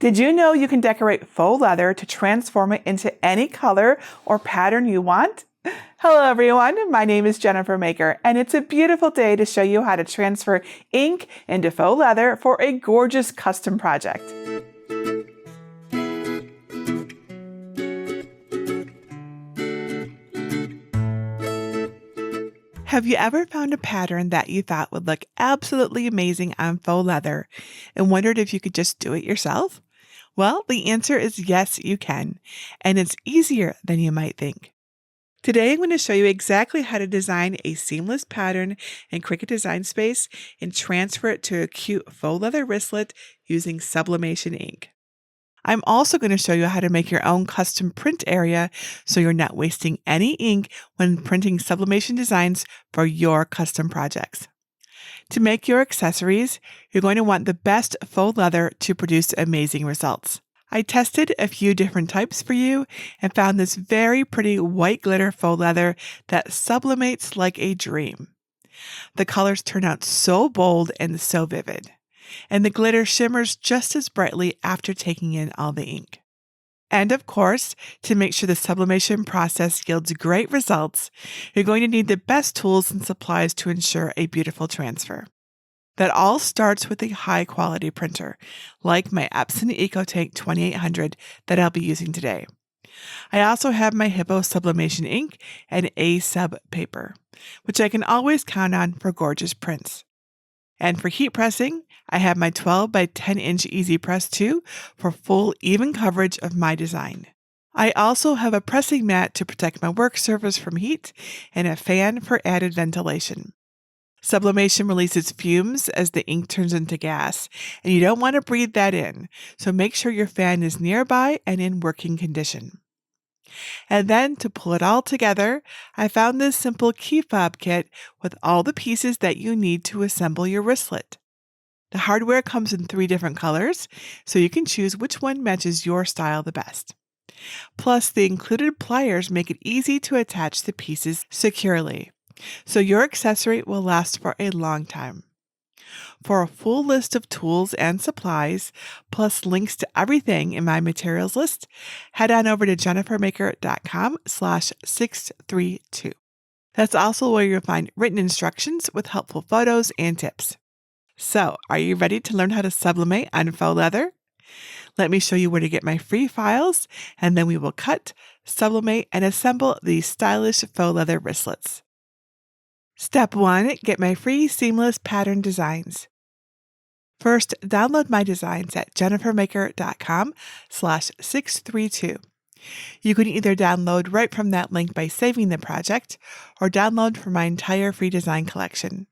Did you know you can decorate faux leather to transform it into any color or pattern you want? Hello everyone, my name is Jennifer Maker, and it's a beautiful day to show you how to transfer ink into faux leather for a gorgeous custom project. Have you ever found a pattern that you thought would look absolutely amazing on faux leather and wondered if you could just do it yourself? Well, the answer is yes, you can, and it's easier than you might think. Today, I'm going to show you exactly how to design a seamless pattern in Cricut Design Space and transfer it to a cute faux leather wristlet using Sublimation ink. I'm also going to show you how to make your own custom print area so you're not wasting any ink when printing sublimation designs for your custom projects. To make your accessories, you're going to want the best faux leather to produce amazing results. I tested a few different types for you and found this very pretty white glitter faux leather that sublimates like a dream. The colors turn out so bold and so vivid, and the glitter shimmers just as brightly after taking in all the ink. And of course, to make sure the sublimation process yields great results, you're going to need the best tools and supplies to ensure a beautiful transfer. That all starts with a high-quality printer, like my Epson EcoTank 2800 that I'll be using today. I also have my Hippo sublimation ink and A-Sub paper, which I can always count on for gorgeous prints. And for heat pressing, I have my 12 by 10 inch Easy Press 2 for full even coverage of my design. I also have a pressing mat to protect my work surface from heat and a fan for added ventilation. Sublimation releases fumes as the ink turns into gas, and you don't want to breathe that in, so make sure your fan is nearby and in working condition. And then, to pull it all together, I found this simple key fob kit with all the pieces that you need to assemble your wristlet. The hardware comes in 3 different colors, so you can choose which one matches your style the best. Plus, the included pliers make it easy to attach the pieces securely, so your accessory will last for a long time. For a full list of tools and supplies, plus links to everything in my materials list, head on over to jennifermaker.com/632. That's also where you'll find written instructions with helpful photos and tips. So, are you ready to learn how to sublimate on faux leather? Let me show you where to get my free files, and then we will cut, sublimate, and assemble these stylish faux leather wristlets. Step 1. Get my free seamless pattern designs. First, download my designs at jennifermaker.com/632. You can either download right from that link by saving the project, or download from my entire free design collection.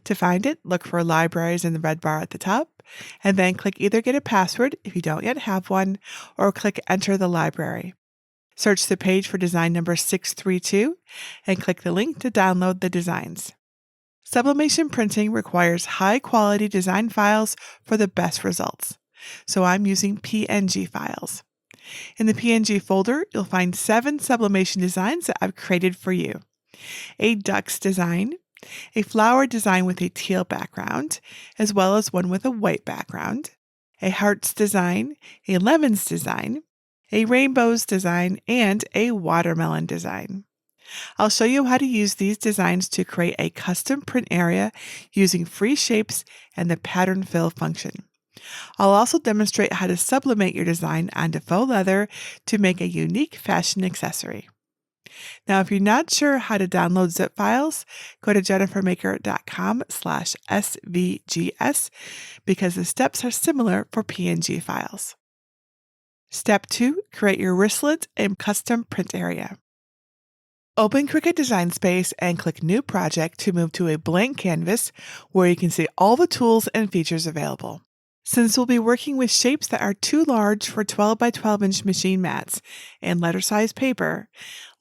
To find it, look for libraries in the red bar at the top, and then click either get a password if you don't yet have one, or click enter the library. Search the page for design number 632 and click the link to download the designs. Sublimation printing requires high-quality design files for the best results, so I'm using PNG files. In the PNG folder, you'll find 7 sublimation designs that I've created for you. A duck's design, a flower design with a teal background, as well as one with a white background, a heart's design, a lemon's design, a rainbow's design, and a watermelon design. I'll show you how to use these designs to create a custom print area using free shapes and the pattern fill function. I'll also demonstrate how to sublimate your design onto faux leather to make a unique fashion accessory. Now, if you're not sure how to download zip files, go to jennifermaker.com/svgs because the steps are similar for PNG files. Step 2. Create your wristlet and custom print area. Open Cricut Design Space and click New Project to move to a blank canvas where you can see all the tools and features available. Since we'll be working with shapes that are too large for 12 by 12 inch machine mats and letter size paper,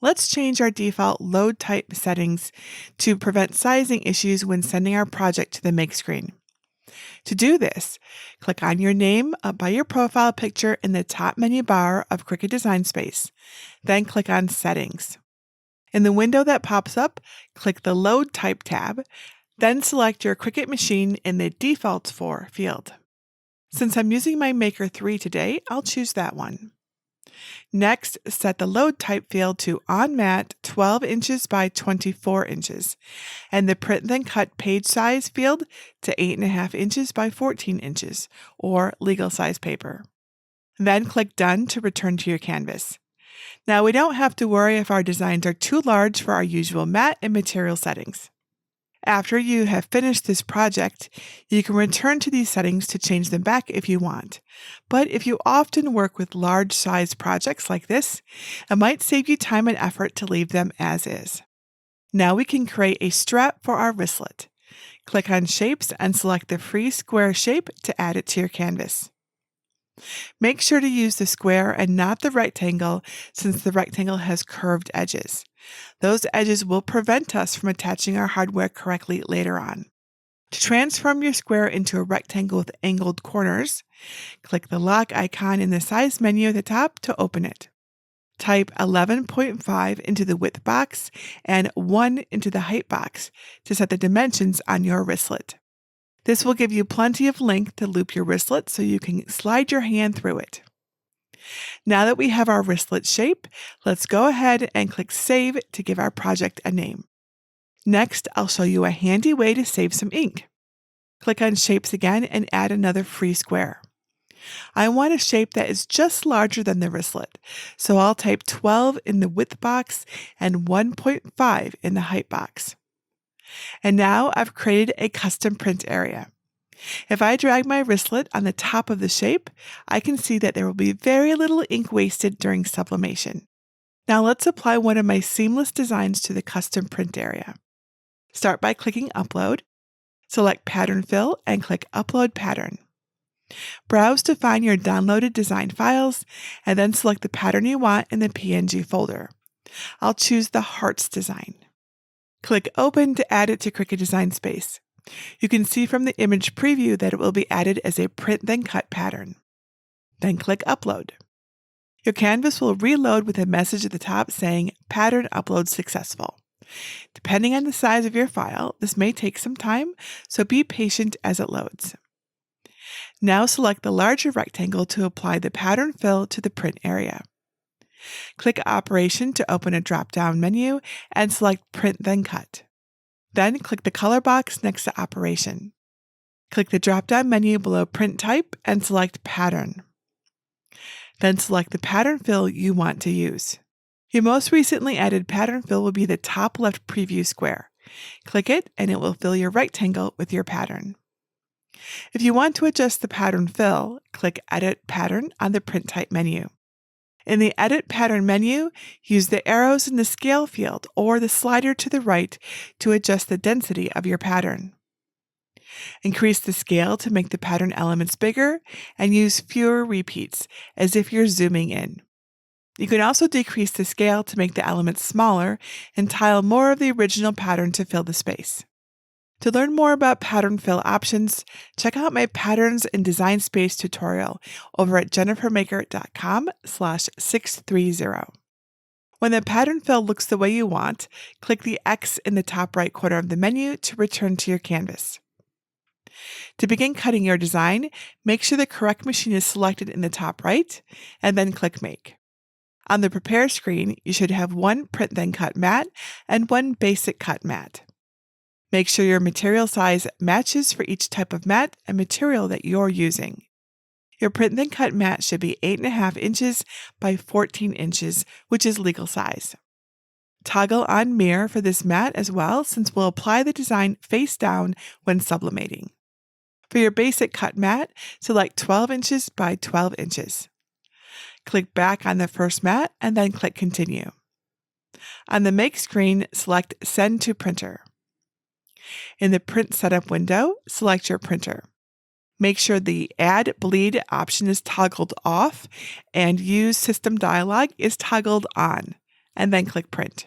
let's change our default load type settings to prevent sizing issues when sending our project to the make screen. To do this, click on your name up by your profile picture in the top menu bar of Cricut Design Space, then click on Settings. In the window that pops up, click the Load Type tab, then select your Cricut machine in the Defaults For field. Since I'm using my Maker 3 today, I'll choose that one. Next, set the load type field to on mat 12 inches by 24 inches, and the print then cut page size field to 8.5 inches by 14 inches, or legal size paper. Then click Done to return to your canvas. Now we don't have to worry if our designs are too large for our usual mat and material settings. After you have finished this project, you can return to these settings to change them back if you want. But if you often work with large size projects like this, it might save you time and effort to leave them as is. Now we can create a strap for our wristlet. Click on Shapes and select the free square shape to add it to your canvas. Make sure to use the square and not the rectangle, since the rectangle has curved edges. Those edges will prevent us from attaching our hardware correctly later on. To transform your square into a rectangle with angled corners, click the lock icon in the size menu at the top to open it. Type 11.5 into the width box and 1 into the height box to set the dimensions on your wristlet. This will give you plenty of length to loop your wristlet so you can slide your hand through it. Now that we have our wristlet shape, let's go ahead and click Save to give our project a name. Next, I'll show you a handy way to save some ink. Click on Shapes again and add another free square. I want a shape that is just larger than the wristlet, so I'll type 12 in the width box and 1.5 in the height box. And now I've created a custom print area. If I drag my wristlet on the top of the shape, I can see that there will be very little ink wasted during sublimation. Now let's apply one of my seamless designs to the custom print area. Start by clicking Upload, select Pattern Fill, and click Upload Pattern. Browse to find your downloaded design files, and then select the pattern you want in the PNG folder. I'll choose the Hearts design. Click Open to add it to Cricut Design Space. You can see from the image preview that it will be added as a print then cut pattern. Then click Upload. Your canvas will reload with a message at the top saying Pattern Upload Successful. Depending on the size of your file, this may take some time, so be patient as it loads. Now select the larger rectangle to apply the pattern fill to the print area. Click Operation to open a drop-down menu and select Print Then Cut. Then click the color box next to Operation. Click the drop-down menu below Print Type and select Pattern. Then select the pattern fill you want to use. Your most recently added pattern fill will be the top left preview square. Click it and it will fill your rectangle with your pattern. If you want to adjust the pattern fill, click Edit Pattern on the Print Type menu. In the Edit Pattern menu, use the arrows in the Scale field or the slider to the right to adjust the density of your pattern. Increase the scale to make the pattern elements bigger and use fewer repeats, as if you're zooming in. You can also decrease the scale to make the elements smaller and tile more of the original pattern to fill the space. To learn more about pattern fill options, check out my Patterns in Design Space tutorial over at jennifermaker.com/630. When the pattern fill looks the way you want, click the X in the top right corner of the menu to return to your canvas. To begin cutting your design, make sure the correct machine is selected in the top right, and then click Make. On the Prepare screen, you should have one Print Then Cut mat and one Basic Cut mat. Make sure your material size matches for each type of mat and material that you're using. Your Print Then Cut mat should be 8.5 inches by 14 inches, which is legal size. Toggle on Mirror for this mat as well, since we'll apply the design face down when sublimating. For your Basic Cut mat, select 12 inches by 12 inches. Click back on the first mat and then click Continue. On the Make screen, select Send to Printer. In the Print Setup window, select your printer. Make sure the Add Bleed option is toggled off and Use System Dialog is toggled on, and then click Print.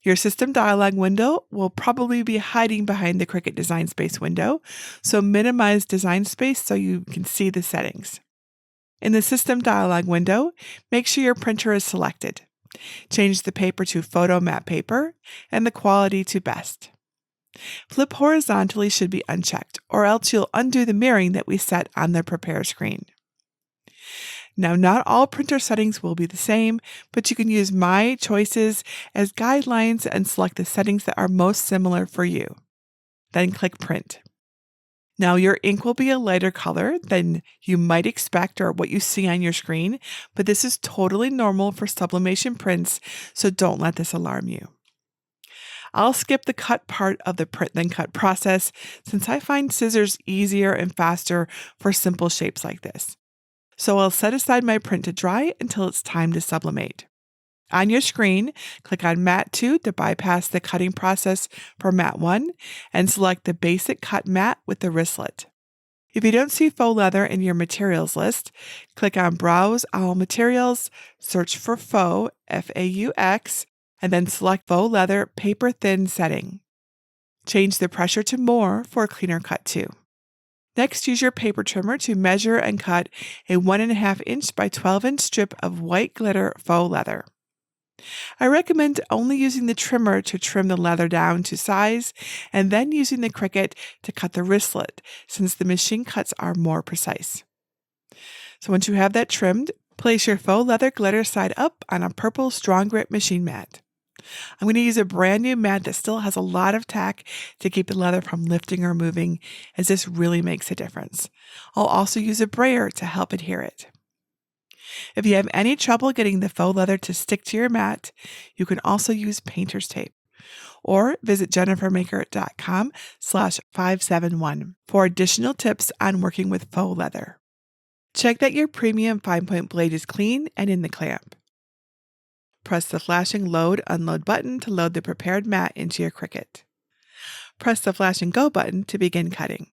Your System Dialog window will probably be hiding behind the Cricut Design Space window, so minimize Design Space so you can see the settings. In the System Dialog window, make sure your printer is selected. Change the paper to Photo Matte Paper and the quality to Best. Flip horizontally should be unchecked, or else you'll undo the mirroring that we set on the Prepare screen. Now, not all printer settings will be the same, but you can use my choices as guidelines and select the settings that are most similar for you. Then click Print. Now, your ink will be a lighter color than you might expect or what you see on your screen, but this is totally normal for sublimation prints, so don't let this alarm you. I'll skip the cut part of the print then cut process since I find scissors easier and faster for simple shapes like this. So I'll set aside my print to dry until it's time to sublimate. On your screen, click on Mat 2 to bypass the cutting process for Mat 1 and select the basic cut mat with the wristlet. If you don't see faux leather in your materials list, click on Browse All Materials, search for Faux, F-A-U-X, and then select Faux Leather Paper Thin setting. Change the pressure to More for a cleaner cut too. Next, use your paper trimmer to measure and cut a 1.5 inch by 12 inch strip of white glitter faux leather. I recommend only using the trimmer to trim the leather down to size and then using the Cricut to cut the wristlet since the machine cuts are more precise. So once you have that trimmed, place your faux leather glitter side up on a purple strong grip machine mat. I'm going to use a brand new mat that still has a lot of tack to keep the leather from lifting or moving, as this really makes a difference. I'll also use a brayer to help adhere it. If you have any trouble getting the faux leather to stick to your mat, you can also use painter's tape. Or visit jennifermaker.com/571 for additional tips on working with faux leather. Check that your premium 5-point blade is clean and in the clamp. Press the flashing Load/Unload button to load the prepared mat into your Cricut. Press the Flash and Go button to begin cutting.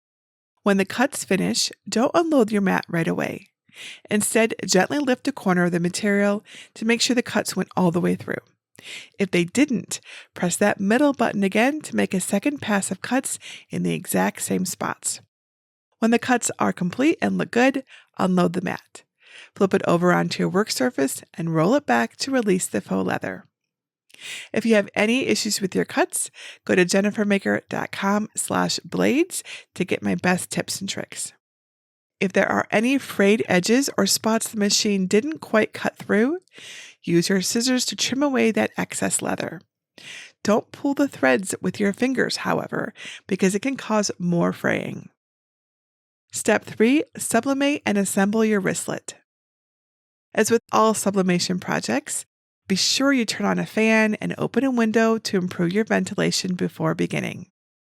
When the cuts finish, don't unload your mat right away. Instead, gently lift a corner of the material to make sure the cuts went all the way through. If they didn't, press that middle button again to make a second pass of cuts in the exact same spots. When the cuts are complete and look good, unload the mat. Flip it over onto your work surface and roll it back to release the faux leather. If you have any issues with your cuts, go to jennifermaker.com/blades to get my best tips and tricks. If there are any frayed edges or spots the machine didn't quite cut through, use your scissors to trim away that excess leather. Don't pull the threads with your fingers, however, because it can cause more fraying. Step 3. Sublimate and assemble your wristlet. As with all sublimation projects, be sure you turn on a fan and open a window to improve your ventilation before beginning.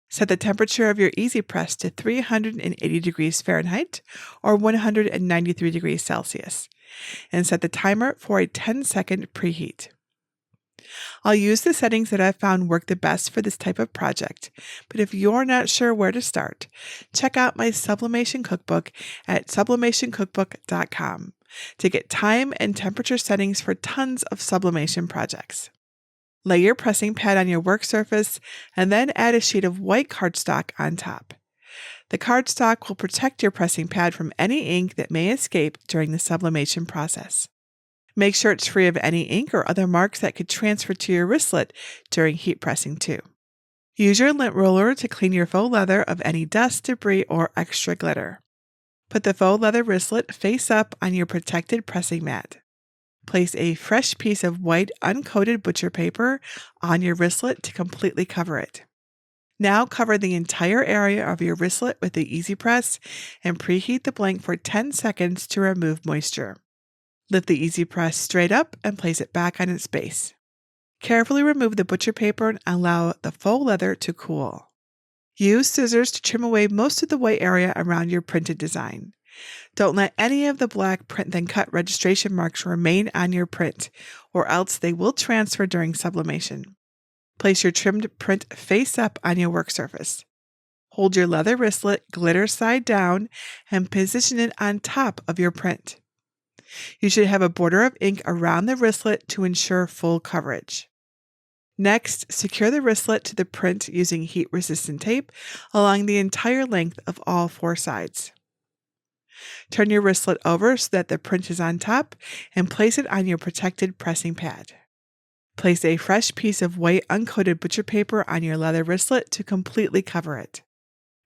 Set the temperature of your Easy Press to 380 degrees Fahrenheit or 193 degrees Celsius, and set the timer for a 10-second preheat. I'll use the settings that I've found work the best for this type of project, but if you're not sure where to start, check out my Sublimation Cookbook at sublimationcookbook.com to get time and temperature settings for tons of sublimation projects. Lay your pressing pad on your work surface and then add a sheet of white cardstock on top. The cardstock will protect your pressing pad from any ink that may escape during the sublimation process. Make sure it's free of any ink or other marks that could transfer to your wristlet during heat pressing too. Use your lint roller to clean your faux leather of any dust, debris, or extra glitter. Put the faux leather wristlet face up on your protected pressing mat. Place a fresh piece of white uncoated butcher paper on your wristlet to completely cover it. Now cover the entire area of your wristlet with the Easy Press and preheat the blank for 10 seconds to remove moisture. Lift the Easy Press straight up and place it back on its base. Carefully remove the butcher paper and allow the faux leather to cool. Use scissors to trim away most of the white area around your printed design. Don't let any of the black print then cut registration marks remain on your print, or else they will transfer during sublimation. Place your trimmed print face up on your work surface. Hold your leather wristlet glitter side down and position it on top of your print. You should have a border of ink around the wristlet to ensure full coverage. Next, secure the wristlet to the print using heat-resistant tape along the entire length of all 4 sides. Turn your wristlet over so that the print is on top and place it on your protected pressing pad. Place a fresh piece of white uncoated butcher paper on your leather wristlet to completely cover it.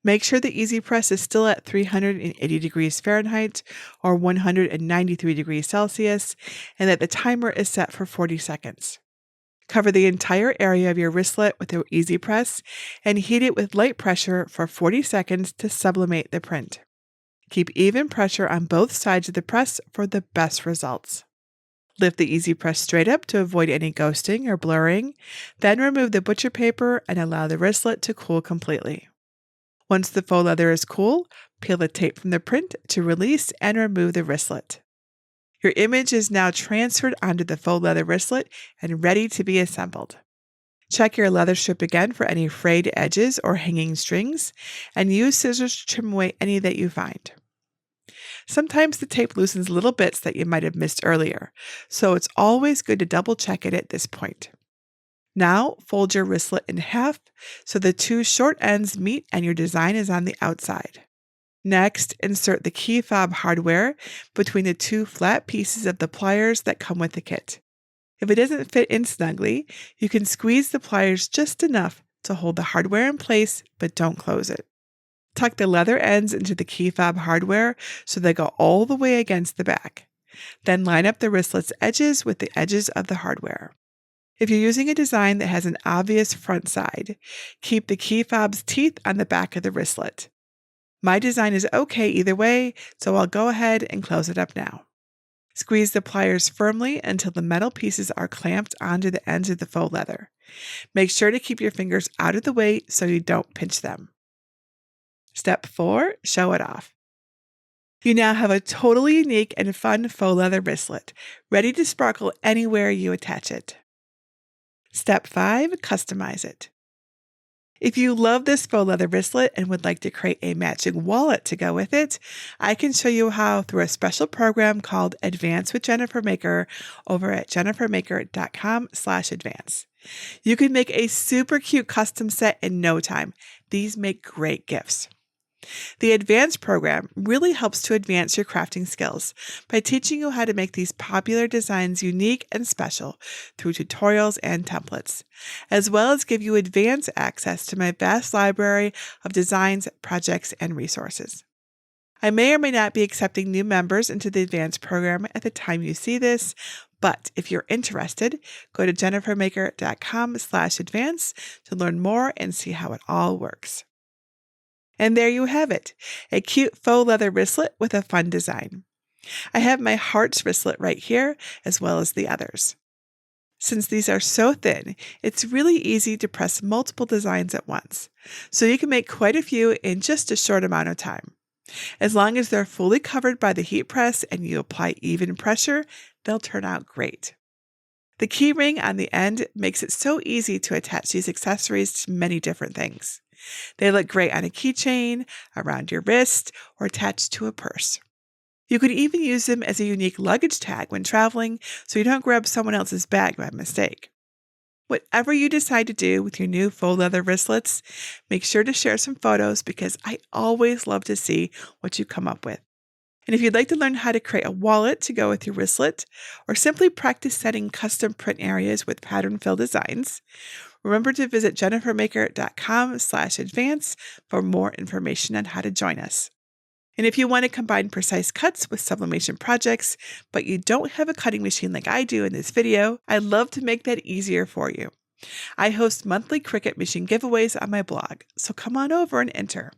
Make sure the easy press is still at 380 degrees Fahrenheit or 193 degrees Celsius, and that the timer is set for 40 seconds. Cover the entire area of your wristlet with your easy press and heat it with light pressure for 40 seconds to sublimate the print. Keep even pressure on both sides of the press for the best results. Lift the easy press straight up to avoid any ghosting or blurring, then remove the butcher paper and allow the wristlet to cool completely. Once the faux leather is cool, peel the tape from the print to release and remove the wristlet. Your image is now transferred onto the faux leather wristlet and ready to be assembled. Check your leather strip again for any frayed edges or hanging strings, and use scissors to trim away any that you find. Sometimes the tape loosens little bits that you might have missed earlier, so it's always good to double check it at this point. Now, fold your wristlet in half so the two short ends meet and your design is on the outside. Next, insert the key fob hardware between the two flat pieces of the pliers that come with the kit. If it doesn't fit in snugly, you can squeeze the pliers just enough to hold the hardware in place, but don't close it. Tuck the leather ends into the key fob hardware so they go all the way against the back. Then line up the wristlet's edges with the edges of the hardware. If you're using a design that has an obvious front side, keep the key fob's teeth on the back of the wristlet. My design is okay either way, so I'll go ahead and close it up now. Squeeze the pliers firmly until the metal pieces are clamped onto the ends of the faux leather. Make sure to keep your fingers out of the way so you don't pinch them. Step 4, show it off. You now have a totally unique and fun faux leather wristlet, ready to sparkle anywhere you attach it. Step 5, customize it. If you love this faux leather wristlet and would like to create a matching wallet to go with it, I can show you how through a special program called Advance with Jennifer Maker over at jennifermaker.com/advance. You can make a super cute custom set in no time. These make great gifts. The Advance program really helps to advance your crafting skills by teaching you how to make these popular designs unique and special through tutorials and templates, as well as give you advanced access to my vast library of designs, projects, and resources. I may or may not be accepting new members into the Advance program at the time you see this, but if you're interested, go to jennifermaker.com/advance to learn more and see how it all works. And there you have it, a cute faux leather wristlet with a fun design. I have my heart's wristlet right here, as well as the others. Since these are so thin, it's really easy to press multiple designs at once, so you can make quite a few in just a short amount of time. As long as they're fully covered by the heat press and you apply even pressure, they'll turn out great. The key ring on the end makes it so easy to attach these accessories to many different things. They look great on a keychain, around your wrist, or attached to a purse. You could even use them as a unique luggage tag when traveling so you don't grab someone else's bag by mistake. Whatever you decide to do with your new faux leather wristlets, make sure to share some photos because I always love to see what you come up with. And if you'd like to learn how to create a wallet to go with your wristlet, or simply practice setting custom print areas with pattern-filled designs, remember to visit jennifermaker.com/advance for more information on how to join us. And if you want to combine precise cuts with sublimation projects, but you don't have a cutting machine like I do in this video, I'd love to make that easier for you. I host monthly Cricut machine giveaways on my blog, so come on over and enter.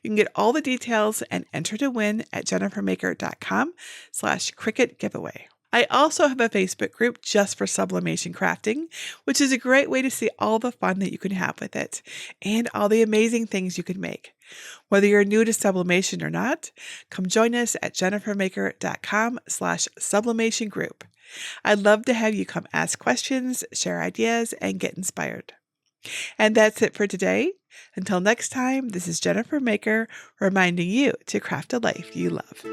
You can get all the details and enter to win at jennifermaker.com/Cricut giveaway. I also have a Facebook group just for sublimation crafting, which is a great way to see all the fun that you can have with it and all the amazing things you can make. Whether you're new to sublimation or not, come join us at jennifermaker.com/sublimation group. I'd love to have you come ask questions, share ideas, and get inspired. And that's it for today. Until next time, this is Jennifer Maker reminding you to craft a life you love.